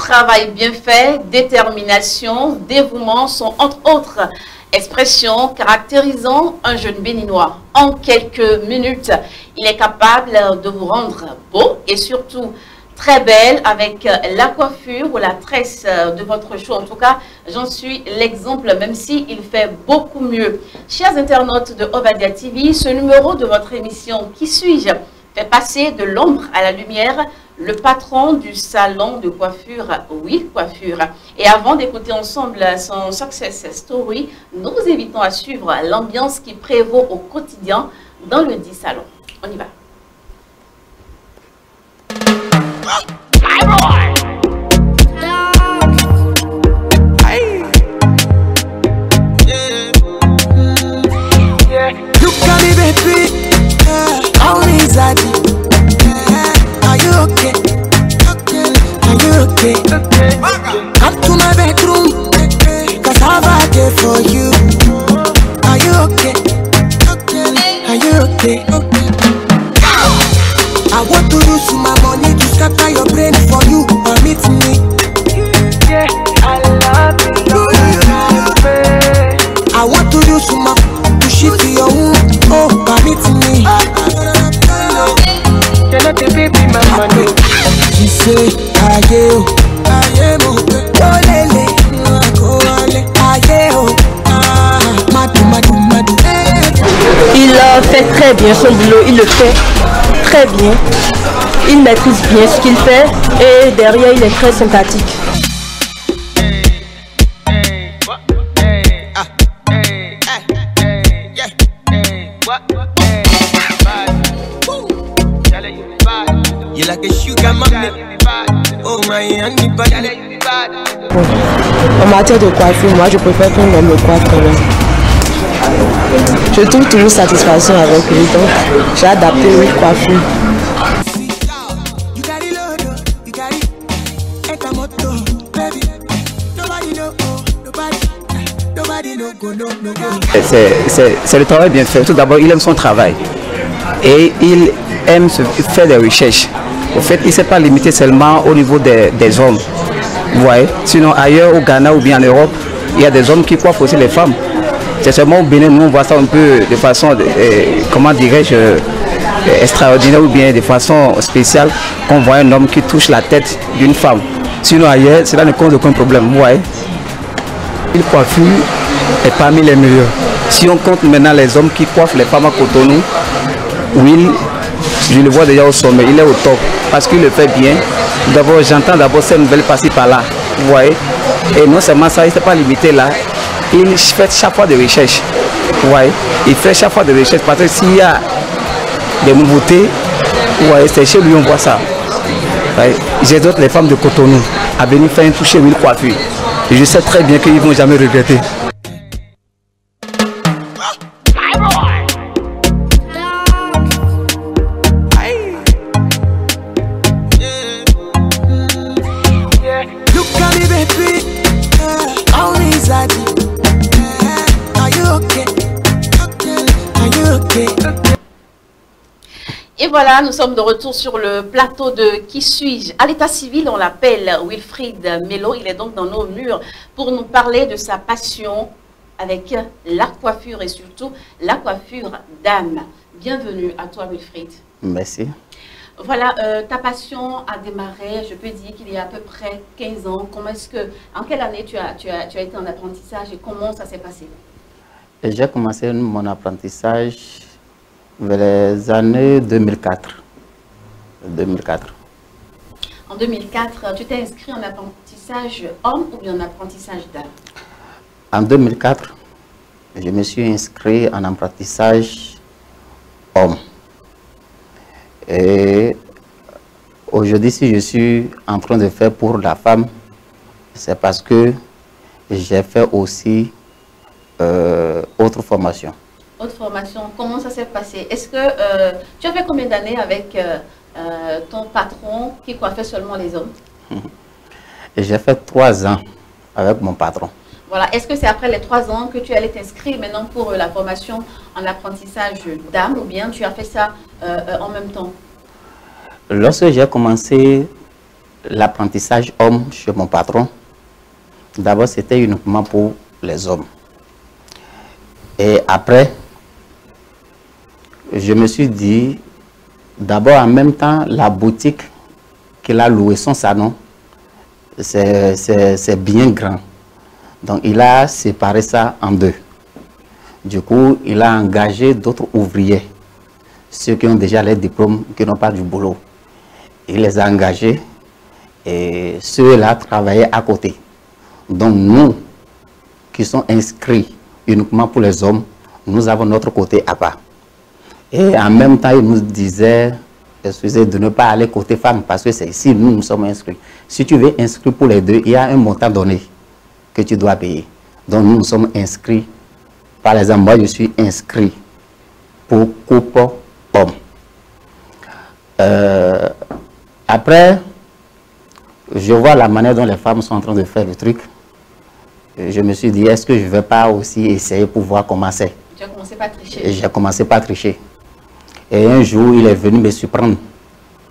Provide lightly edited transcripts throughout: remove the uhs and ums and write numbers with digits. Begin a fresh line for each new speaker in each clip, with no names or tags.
travail bien fait, détermination, dévouement sont entre autres expressions caractérisant un jeune béninois. En quelques minutes, il est capable de vous rendre beau et surtout très belle avec la coiffure ou la tresse de votre choix. En tout cas, j'en suis l'exemple, même s'il fait beaucoup mieux. Chers internautes de Obadia TV, ce numéro de votre émission Qui suis-je fait passer de l'ombre à la lumière le patron du salon de coiffure Will Coiffure. Et avant d'écouter ensemble son success story, nous vous invitons à suivre l'ambiance qui prévaut au quotidien dans le dit salon. On y va.
Come to my bedroom, cause I've had it for you. Are you okay? Are you okay? I want to use my money to scatter your brain for you. Permit me. Yeah, I love you. I want to use my to shift to your womb. Oh, permit me. You're not a baby, mama, no. She say,
il fait très bien son boulot, il le fait très bien, il maîtrise bien ce qu'il fait et derrière il est très sympathique. En matière de coiffure, moi je préfère qu'un homme me coiffe quand même. Je trouve toujours satisfaction avec lui, donc j'ai adapté une coiffure.
C'est le travail bien fait. Tout d'abord, il aime son travail et il aime faire des recherches. En fait, il ne s'est pas limité seulement au niveau des hommes. Vous voyez? Sinon, ailleurs, au Ghana ou bien en Europe, il y a des hommes qui coiffent aussi les femmes. C'est seulement au Bénin, nous, on voit ça un peu de façon, comment dirais-je, extraordinaire ou bien de façon spéciale, qu'on voit un homme qui touche la tête d'une femme. Sinon, ailleurs, cela ne cause aucun problème. Vous voyez? Il coiffure est parmi les meilleurs. Si on compte maintenant les hommes qui coiffent les femmes à Cotonou, Will, je le vois déjà au sommet, il est au top parce qu'il le fait bien. D'abord, j'entends d'abord ces nouvelles passer par là, vous voyez. Et non seulement ça, il ne s'est pas limité là, il fait chaque fois des recherches, vous voyez. Il fait chaque fois des recherches parce que s'il y a des nouveautés, vous voyez, c'est chez lui on voit ça. J'ai d'autres les femmes de Cotonou à venir faire un toucher Will Coiffure. Et je sais très bien qu'ils ne vont jamais regretter.
Et voilà, nous sommes de retour sur le plateau de Qui suis-je? À l'état civil, on l'appelle Wilfried Melo. Il est donc dans nos murs pour nous parler de sa passion avec la coiffure et surtout la coiffure d'âme. Bienvenue à toi, Wilfried.
Merci.
Voilà, ta passion a démarré, je peux dire qu'il y a à peu près 15 ans. En quelle année tu as été en apprentissage et comment ça s'est passé?
J'ai commencé mon apprentissage vers les années 2004.
En 2004, tu t'es inscrit en apprentissage homme ou bien en apprentissage dame?
En 2004, je me suis inscrit en apprentissage homme. Et aujourd'hui, si je suis en train de faire pour la femme, c'est parce que j'ai fait aussi autre formation.
Autre formation, comment ça s'est passé? Est-ce que tu as fait combien d'années avec ton patron qui coiffait seulement les hommes?
J'ai fait 3 ans avec mon patron.
Voilà. Est-ce que c'est après les 3 ans que tu allais t'inscrire maintenant pour la formation en apprentissage d'âme ou bien tu as fait ça en même temps?
Lorsque j'ai commencé
l'apprentissage homme chez mon patron, d'abord c'était uniquement pour les hommes. Et après, je me suis dit, d'abord en même temps, la boutique qu'il a louée, son salon, c'est bien grand. Donc il a séparé ça en deux. Du coup, il a engagé d'autres ouvriers, ceux qui ont déjà les diplômes, qui n'ont pas du boulot. Il les a engagés et ceux-là travaillaient à côté. Donc nous, qui sommes inscrits uniquement pour les hommes, nous avons notre côté à part. Et en même temps, il nous disait, excusez, de ne pas aller côté femme, parce que c'est ici, nous sommes inscrits. Si tu veux inscrire pour les deux, il y a un montant donné que tu dois payer. Donc nous sommes inscrits. Par exemple, moi je suis inscrit pour couple homme. Après, je vois la manière dont les femmes sont en train de faire le truc. Je me suis dit, est-ce que je ne vais pas aussi essayer pour voir comment c'est?
Tu as commencé par tricher.
J'ai commencé par tricher. Et un jour, il est venu me surprendre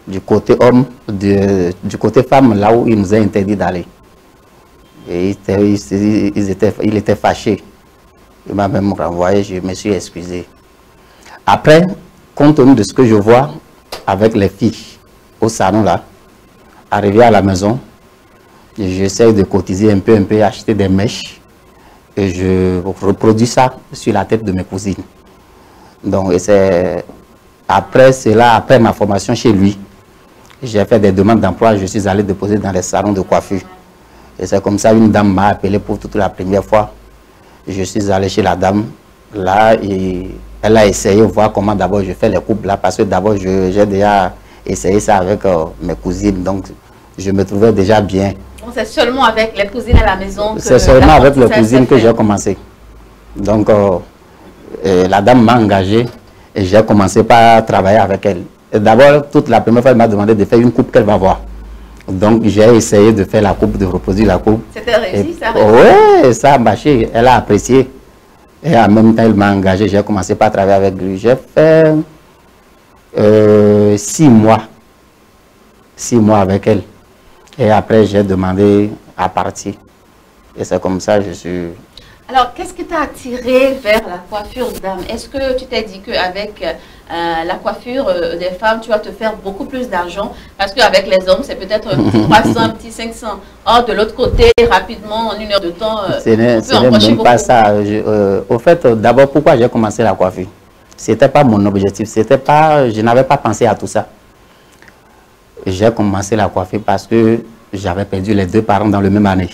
du côté homme, du côté femme, là où il nous a interdit d'aller. Et il était fâché. Il m'a même renvoyé, je me suis excusé. Après, compte tenu de ce que je vois avec les filles au salon là, arrivé à la maison, j'essaie de cotiser un peu, acheter des mèches et je reproduis ça sur la tête de mes cousines. Donc c'est après cela, après ma formation chez lui, j'ai fait des demandes d'emploi, je suis allé déposer dans les salons de coiffure. Et c'est comme ça une dame m'a appelé pour toute la première fois. Je suis allé chez la dame, là, et elle a essayé de voir comment d'abord je fais les coupes là, parce que d'abord j'ai déjà essayé ça avec mes cousines, donc je me trouvais déjà bien.
C'est seulement avec les cousines à la maison que...
C'est seulement avec les cousines que j'ai commencé. Donc, la dame m'a engagé et j'ai commencé par travailler avec elle. D'abord, toute la première fois, elle m'a demandé de faire une coupe qu'elle va voir. Donc, j'ai essayé de faire la coupe, de reproduire la coupe.
C'était réussi, ça?
Oui, ça a marché. Elle a apprécié. Et en même temps, elle m'a engagé. J'ai commencé par travailler avec lui. J'ai fait 6 mois. 6 mois avec elle. Et après, j'ai demandé à partir. Et c'est comme ça que je suis...
Alors, qu'est-ce qui t'a attiré vers la coiffure d'âme? Est-ce que tu t'es dit qu'avec la coiffure des femmes, tu vas te faire beaucoup plus d'argent? Parce qu'avec les hommes, c'est peut-être un petit 300, un petit 500. Or, de l'autre côté, rapidement, en 1 heure de temps,
ce n'est même pas ça. Au fait, d'abord, pourquoi j'ai commencé la coiffure? Ce n'était pas mon objectif. Je n'avais pas pensé à tout ça. J'ai commencé la coiffure parce que j'avais perdu les 2 parents dans la même année.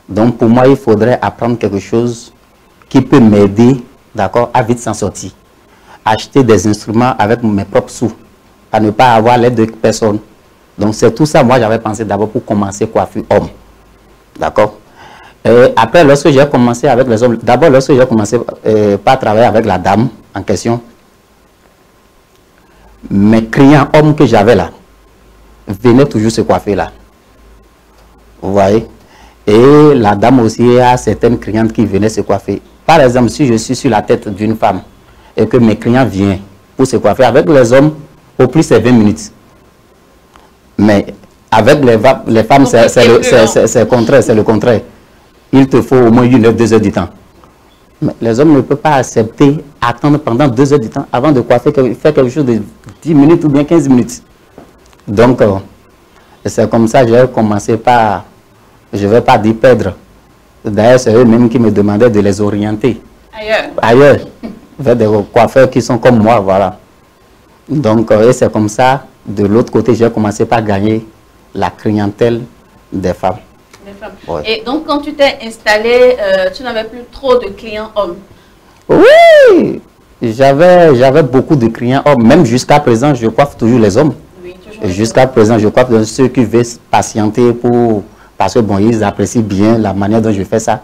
Donc pour moi, il faudrait apprendre quelque chose qui peut m'aider, d'accord, à vite s'en sortir. Acheter des instruments avec mes propres sous, à ne pas avoir l'aide de personne. Donc c'est tout ça, moi j'avais pensé d'abord pour commencer coiffure homme. D'accord. Après, lorsque j'ai commencé avec les hommes, d'abord lorsque j'ai commencé par travailler avec la dame en question, mes clients hommes que j'avais là, venaient toujours se coiffer là. Vous voyez? Et la dame aussi a certaines clientes qui venaient se coiffer. Par exemple, si je suis sur la tête d'une femme et que mes clients viennent pour se coiffer, avec les hommes, au plus c'est 20 minutes. Mais avec les femmes, c'est le contraire. Il te faut au moins 1 heure, 2 heures du temps. Mais les hommes ne peuvent pas accepter attendre pendant 2 heures du temps avant de coiffer, faire quelque chose de 10 minutes ou bien 15 minutes. Donc, c'est comme ça que j'ai commencé par... Je ne vais pas dire perdre. D'ailleurs, c'est eux-mêmes qui me demandaient de les orienter. Ailleurs. Vers des coiffeurs qui sont comme moi, voilà. Donc, c'est comme ça, de l'autre côté, j'ai commencé par gagner la clientèle des femmes.
Ouais. Et donc, quand tu t'es installé, tu n'avais plus trop de clients hommes?
Oui, j'avais beaucoup de clients hommes. Même jusqu'à présent, je coiffe toujours les hommes.
Oui, toujours.
Jusqu'à présent, je coiffe ceux qui veulent patienter pour... Parce que bon, ils apprécient bien la manière dont je fais ça.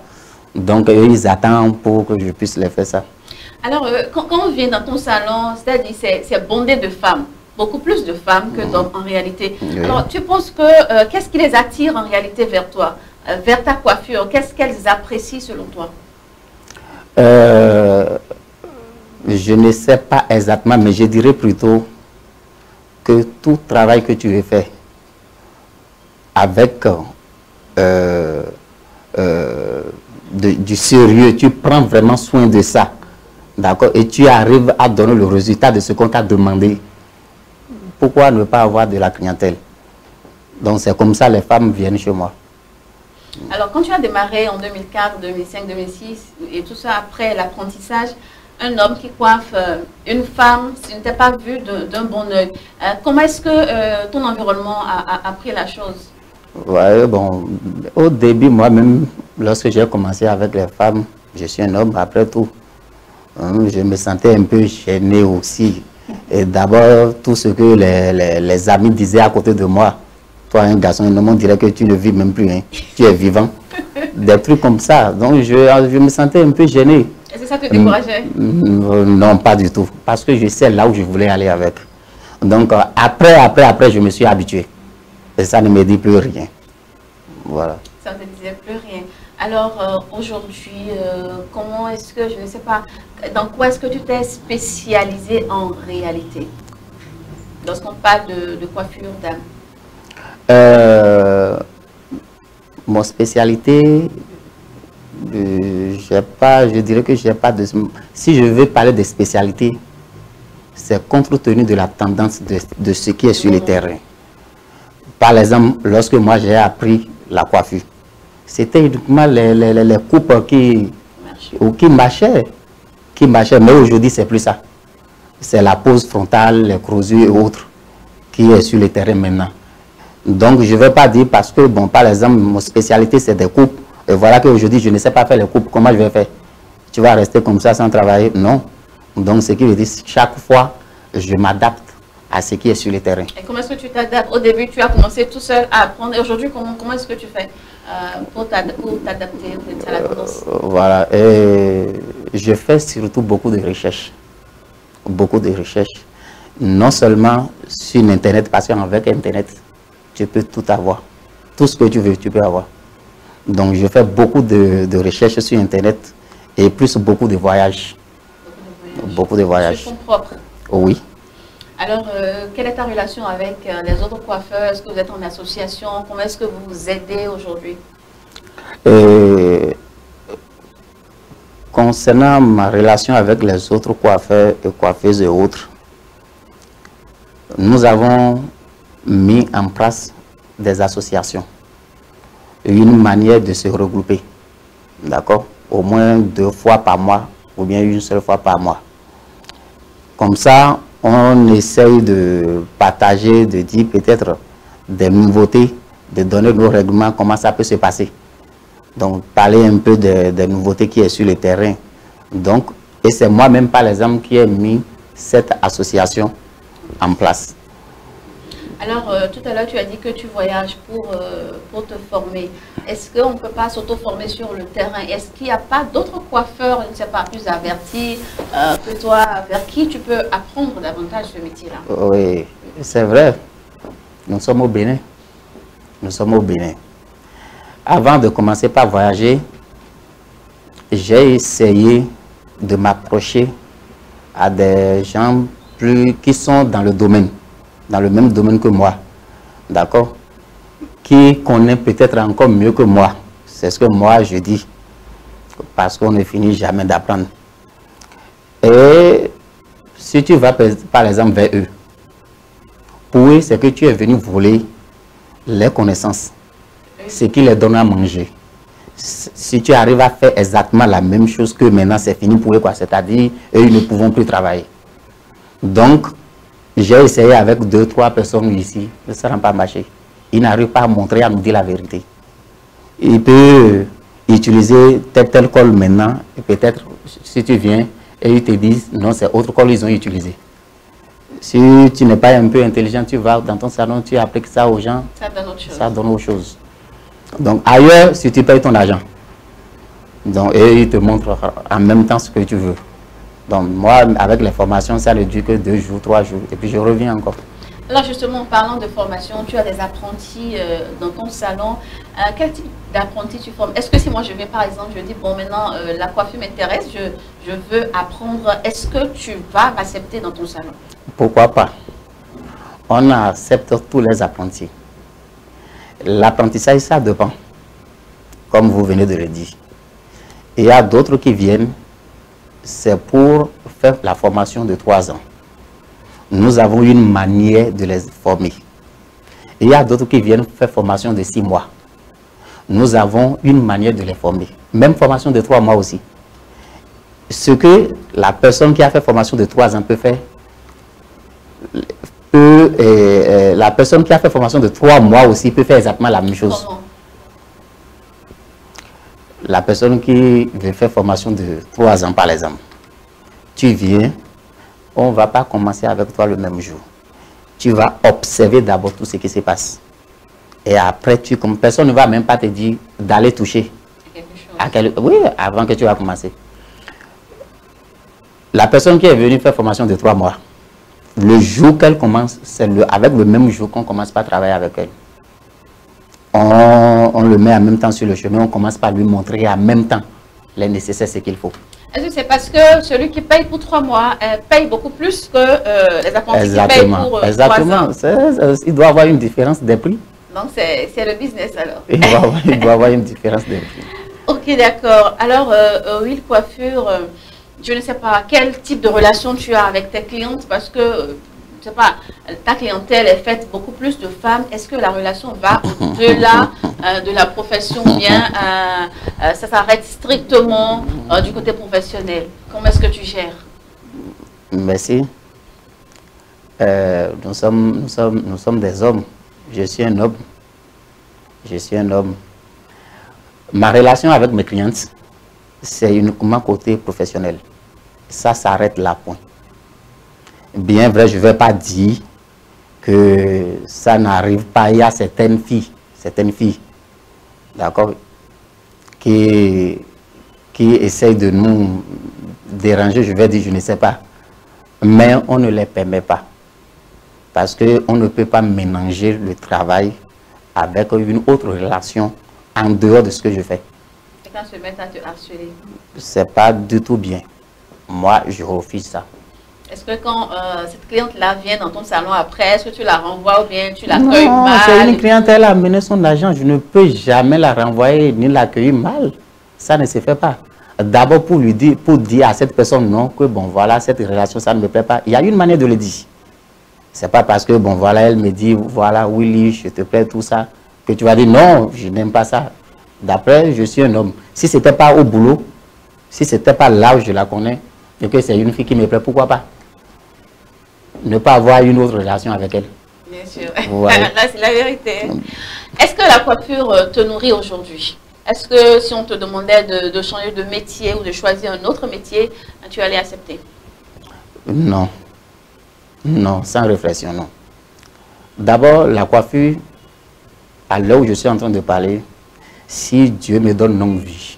Donc, ils attendent pour que je puisse les faire ça.
Alors, quand on vient dans ton salon, c'est-à-dire c'est bondé de femmes, beaucoup plus de femmes que d'hommes en réalité. Oui. Alors, tu penses que, qu'est-ce qui les attire en réalité vers toi, vers ta coiffure? Qu'est-ce qu'elles apprécient selon toi?
Je ne sais pas exactement, mais je dirais plutôt que tout travail que tu veux faire, avec du sérieux, tu prends vraiment soin de ça, d'accord, et tu arrives à donner le résultat de ce qu'on t'a demandé, pourquoi ne pas avoir de la clientèle? Donc c'est comme ça les femmes viennent chez moi.
Alors quand tu as démarré en 2004, 2005, 2006 et tout ça après l'apprentissage, un homme qui coiffe une femme, tu ne t'es pas vu d'un bon oeil. Comment est-ce que ton environnement a pris la chose?
Ouais, bon, au début, moi-même, lorsque j'ai commencé avec les femmes, je suis un homme après tout. Je me sentais un peu gêné aussi. Et d'abord, tout ce que les amis disaient à côté de moi, toi, un garçon, un homme, on dirait que tu ne vis même plus, hein. Tu es vivant. Des trucs comme ça. Donc, je me sentais un peu gêné.
Est-ce que ça te décourageait?
Non, pas du tout. Parce que je sais là où je voulais aller avec. Donc, après, je me suis habitué. Et ça ne me dit plus rien. Voilà.
Ça ne te disait plus rien. Alors, aujourd'hui, comment est-ce que, je ne sais pas, dans quoi est-ce que tu t'es spécialisé en réalité? Lorsqu'on parle de coiffure d'âme.
Mon spécialité, je dirais que j'ai pas de... Si je veux parler de spécialité, c'est compte tenu de la tendance de ce qui est sur le terrain. Par exemple, lorsque moi j'ai appris la coiffure, c'était uniquement les coupes qui marchaient. Mais aujourd'hui, c'est plus ça. C'est la pose frontale, les crosures et autres qui est sur le terrain maintenant. Donc, je ne vais pas dire parce que, bon, par exemple, mon spécialité, c'est des coupes. Et voilà qu'aujourd'hui, je ne sais pas faire les coupes. Comment je vais faire? Tu vas rester comme ça sans travailler? Non. Donc, ce qui veut dire, chaque fois, je m'adapte à ce qui est sur le terrain. Et
comment est-ce que tu t'adaptes? Au début, tu as commencé tout seul à apprendre. Et aujourd'hui, comment est-ce que tu fais pour t'adapter à la tendance?
Voilà. Et je fais surtout beaucoup de recherches. Beaucoup de recherches. Non seulement sur Internet, parce qu'avec Internet, tu peux tout avoir. Tout ce que tu veux, tu peux avoir. Donc, je fais beaucoup de recherches sur Internet et plus beaucoup de voyages. Beaucoup de voyages.
Sur ton propre?
Oui.
Alors, quelle est ta relation avec les autres coiffeurs? Est-ce que vous êtes en association? Comment est-ce que vous vous aidez aujourd'hui?
Concernant ma relation avec les autres coiffeurs et coiffeuses et autres, nous avons mis en place des associations. Une manière de se regrouper. D'accord? Au moins 2 fois par mois ou bien une seule fois par mois. Comme ça, on essaye de partager, de dire peut-être des nouveautés, de donner nos règlements, comment ça peut se passer. Donc, parler un peu des nouveautés qui est sur le terrain. Donc, et c'est moi-même, par exemple, qui ai mis cette association en place.
Alors, tout à l'heure, tu as dit que tu voyages pour te former. Est-ce qu'on ne peut pas s'auto-former sur le terrain? Est-ce qu'il n'y a pas d'autres coiffeurs, je ne sais pas, plus avertis que toi, vers qui tu peux apprendre davantage ce métier-là?
Oui, c'est vrai. Nous sommes au Bénin. Nous sommes au Bénin. Avant de commencer par voyager, j'ai essayé de m'approcher à des gens qui sont dans le domaine. Dans le même domaine que moi, d'accord, qui connaît peut-être encore mieux que moi. C'est ce que moi je dis, parce qu'on ne finit jamais d'apprendre. Et si tu vas par exemple vers eux, pour eux, c'est que tu es venu voler les connaissances, ce qui les donne à manger. Si tu arrives à faire exactement la même chose que maintenant, c'est fini pour eux, quoi. C'est-à-dire, eux, ils ne pourront plus travailler. Donc, j'ai essayé avec 2-3 personnes ici, ça n'a pas marché. Ils n'arrivent pas à montrer, à nous dire la vérité. Il peut utiliser tel col maintenant, et peut-être si tu viens et ils te disent non, c'est autre col ils ont utilisé. Si tu n'es pas un peu intelligent, tu vas dans ton salon, tu appliques ça aux gens, ça donne autre chose. Donc ailleurs, si tu payes ton argent, donc, et ils te montrent en même temps ce que tu veux. Donc moi, avec les formations, ça ne dure que 2 jours, 3 jours, et puis je reviens encore.
Alors justement, en parlant de formation, tu as des apprentis dans ton salon. Quel type d'apprentis tu formes? Est-ce que si moi je vais par exemple, je dis, bon maintenant la coiffure m'intéresse, je veux apprendre, est-ce que tu vas m'accepter dans ton salon?
Pourquoi pas? On accepte tous les apprentis. L'apprentissage, ça dépend, comme vous venez de le dire. Il y a d'autres qui viennent, c'est pour faire la formation de 3 ans. Nous avons une manière de les former. Il y a d'autres qui viennent faire formation de 6 mois. Nous avons une manière de les former. Même formation de 3 mois aussi. Ce que la personne qui a fait formation de 3 ans peut faire, la personne qui a fait formation de 3 mois aussi peut faire exactement la même chose.
Comment?
La personne qui veut faire formation de 3 ans par exemple, tu viens, on ne va pas commencer avec toi le même jour. Tu vas observer d'abord tout ce qui se passe. Et après, comme personne ne va même pas te dire d'aller toucher. Oui, avant que tu vas commencer. La personne qui est venue faire formation de 3 mois, le jour qu'elle commence, c'est avec le même jour qu'on commence par travailler avec elle. On le met en même temps sur le chemin, on commence par lui montrer en même temps les nécessaires, ce qu'il faut.
Est-ce que c'est parce que celui qui paye pour 3 mois paye beaucoup plus que les apprentis qui payent pour 3 ans?
Exactement. Il doit avoir une différence des prix.
Donc c'est le business alors.
Il doit avoir une différence des prix.
Ok, d'accord. Alors, Will Coiffure, je ne sais pas quel type de relation tu as avec tes clientes parce que, je ne sais pas, ta clientèle est faite beaucoup plus de femmes. Est-ce que la relation va au-delà de la profession ou bien ça s'arrête strictement du côté professionnel? Comment est-ce que tu gères?
Merci. Nous sommes des hommes. Je suis un homme. Je suis un homme. Ma relation avec mes clientes, c'est uniquement côté professionnel. Ça s'arrête là, point. Bien vrai, je ne vais pas dire que ça n'arrive pas. Il y a certaines filles, d'accord, qui essayent de nous déranger, je vais dire, je ne sais pas. Mais on ne les permet pas. Parce qu'on ne peut pas mélanger le travail avec une autre relation en dehors de ce que je fais.
Et quand se mettent à te harceler?
C'est pas du tout bien. Moi, je refuse ça.
Est-ce que quand cette cliente-là vient dans ton salon après, est-ce que tu la renvoies ou bien tu l'accueilles mal?
Non, c'est une cliente, elle a amené son argent. Je ne peux jamais la renvoyer ni l'accueillir mal. Ça ne se fait pas. D'abord, pour dire à cette personne non, que bon, voilà, cette relation, ça ne me plaît pas. Il y a une manière de le dire. C'est pas parce que, bon, voilà, elle me dit, voilà, Willy, je te plais, tout ça, que tu vas dire, non, je n'aime pas ça. D'après, je suis un homme. Si ce n'était pas au boulot, si ce n'était pas là où je la connais, et que c'est une fille qui me plaît, pourquoi pas? Ne pas avoir une autre relation avec elle.
Bien sûr.
Ouais.
Là, c'est la vérité. Est-ce que la coiffure te nourrit aujourd'hui? Est-ce que si on te demandait de changer de métier ou de choisir un autre métier, tu allais accepter?
Non. Non, sans réflexion, non. D'abord, la coiffure, à l'heure où je suis en train de parler, si Dieu me donne longue vie,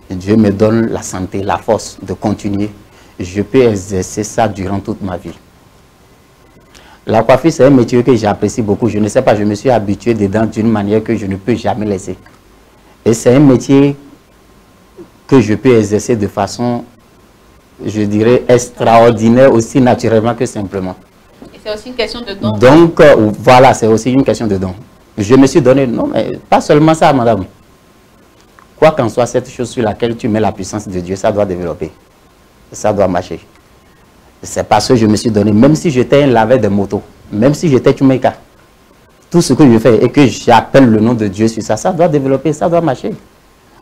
Dieu me donne la santé, la force de continuer, je peux exercer ça durant toute ma vie. La coiffure, c'est un métier que j'apprécie beaucoup. Je ne sais pas, je me suis habitué dedans d'une manière que je ne peux jamais laisser. Et c'est un métier que je peux exercer de façon, je dirais, extraordinaire, aussi naturellement que simplement.
Et c'est aussi une question de don.
Donc, voilà, c'est aussi une question de don. Je me suis donné, non, mais pas seulement ça, madame. Quoi qu'en soit cette chose sur laquelle tu mets la puissance de Dieu, ça doit développer. Ça doit marcher. C'est parce que je me suis donné, même si j'étais un laveur de moto, même si j'étais Tchoumeika, tout ce que je fais et que j'appelle le nom de Dieu sur ça, ça doit développer, ça doit marcher.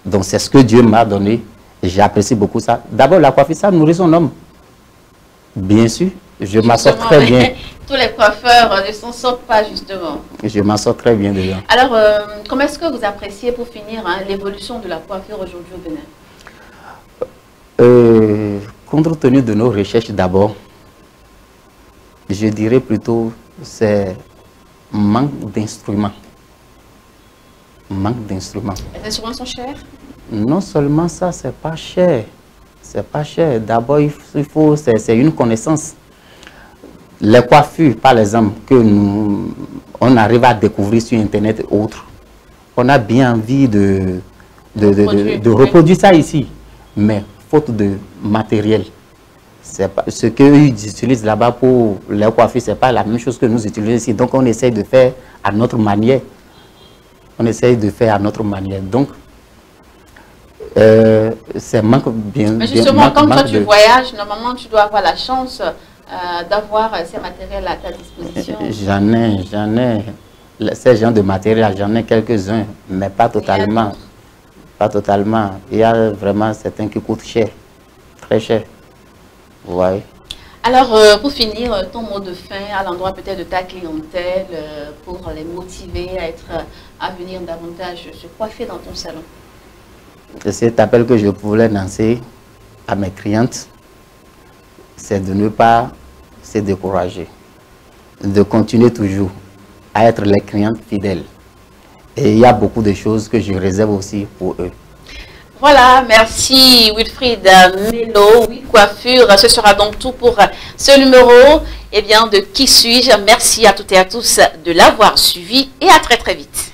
Donc, c'est ce que Dieu m'a donné. J'apprécie beaucoup ça. D'abord, la coiffure, ça nourrit son homme. Bien sûr, je m'en sors très bien.
Tous les coiffeurs ne s'en sortent pas, justement.
Je m'en sors très bien dedans.
Alors, comment est-ce que vous appréciez, pour finir, l'évolution de la coiffure aujourd'hui au Bénin?
Compte tenu de nos recherches d'abord, je dirais plutôt c'est manque d'instruments. Manque d'instruments.
Les instruments sont chers?
Non seulement ça, c'est pas cher. C'est pas cher. D'abord, c'est une connaissance. Les coiffures, par exemple, que on arrive à découvrir sur Internet et autres, on a bien envie de reproduire ça ici. Mais faute de matériel, pas, ce qu'ils utilisent là-bas pour les coiffures, ce n'est pas la même chose que nous utilisons ici. Donc, on essaye de faire à notre manière. on essaye de faire à notre manière. Donc, c'est manque bien.
Mais justement, quand toi tu voyages, normalement tu dois avoir la chance d'avoir ces matériels à ta disposition.
J'en ai. Ces genres de matériel, j'en ai quelques-uns, mais pas totalement. Pas totalement. Il y a vraiment certains qui coûtent cher, très cher. Ouais.
Alors, pour finir, ton mot de fin à l'endroit peut-être de ta clientèle pour les motiver à venir davantage se coiffer dans ton salon.
Cet appel que je voulais lancer à mes clientes, c'est de ne pas se décourager, de continuer toujours à être les clientes fidèles. Et il y a beaucoup de choses que je réserve aussi pour eux.
Voilà, merci Wilfried Melo, oui, coiffure. Ce sera donc tout pour ce numéro de Qui suis-je. Merci à toutes et à tous de l'avoir suivi et à très très vite.